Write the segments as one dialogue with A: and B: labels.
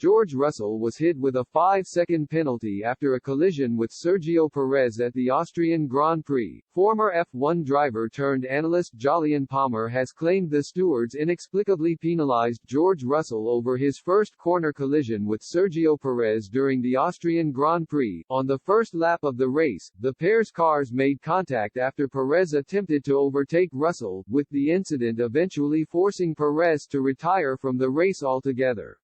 A: Ge0rge Russell was hit with a 5-second penalty after a collision with Sergio Perez at the Austrian Grand Prix. Former F1 driver turned analyst Jolyon Palmer has claimed the stewards inexplicably penalized Ge0rge Russell over his first corner collision with Sergio Perez during the Austrian Grand Prix. On the first lap of the race, the pair's cars made contact after Perez attempted to overtake Russell, with the incident eventually forcing Perez to retire from the race altogether.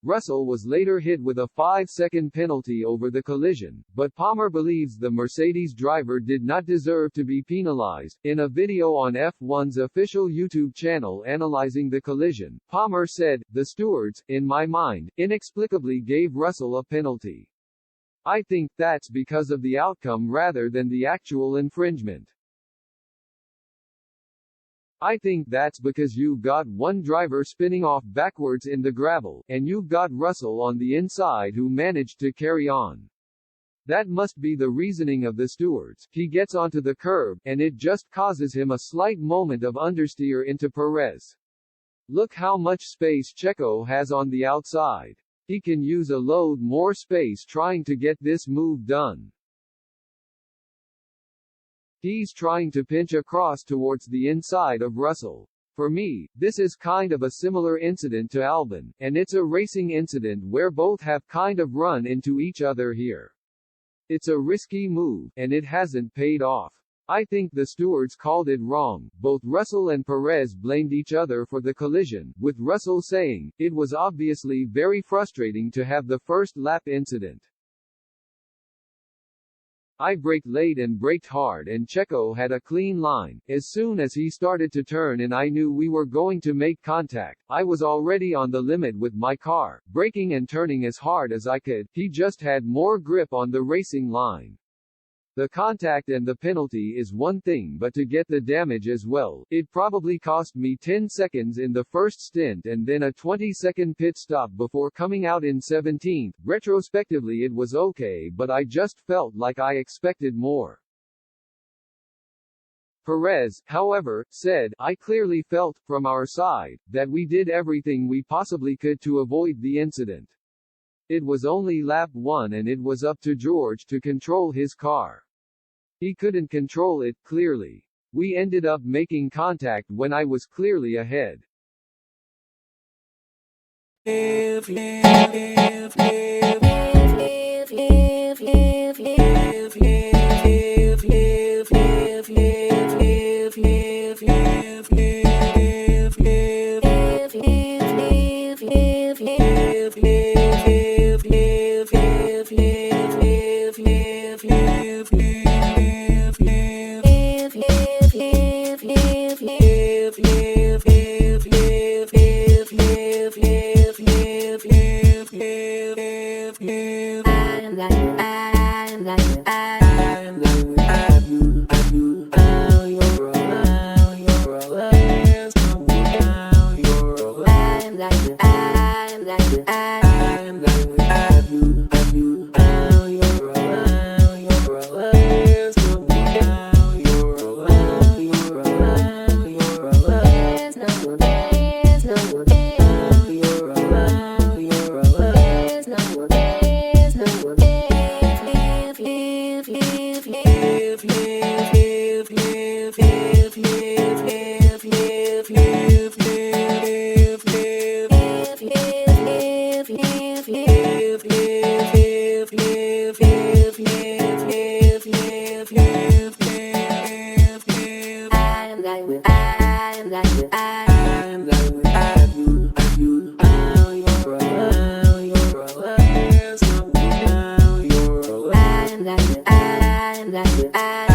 A: Russell was later hit with a 5-second penalty over the collision, but Palmer believes the Mercedes driver did not deserve to be penalized. In a video on F1's official YouTube channel analyzing the collision, Palmer said, "The stewards, in my mind, inexplicably gave Russell a penalty. I think that's because of the outcome rather than the actual infringement. I think that's because you've got one driver spinning off backwards in the gravel, and you've got Russell on the inside who managed to carry on. That must be the reasoning of the stewards. He gets onto the curb, and it just causes him a slight moment of understeer into Perez. Look how much space Checo has on the outside. He can use a load more space trying to get this move done. He's trying to pinch across towards the inside of Russell. For me, this is kind of a similar incident to Albon, and it's a racing incident where both have kind of run into each other here. It's a risky move, and it hasn't paid off. I think the stewards called it wrong." Both Russell and Perez blamed each other for the collision, with Russell saying, "It was obviously very frustrating to have the first lap incident. I braked late and braked hard and Checo had a clean line. As soon as he started to turn and I knew we were going to make contact, I was already on the limit with my car, braking and turning as hard as I could. He just had more grip on the racing line. The contact and the penalty is one thing, but to get the damage as well, it probably cost me 10 seconds in the first stint and then a 20-second pit stop before coming out in 17th. Retrospectively it was okay, but I just felt like I expected more." Perez, however, said, "I clearly felt, from our side, that we did everything we possibly could to avoid the incident. It was only lap 1 and it was up to Ge0rge to control his car. He couldn't control it, clearly. We ended up making contact when I was clearly ahead."
B: I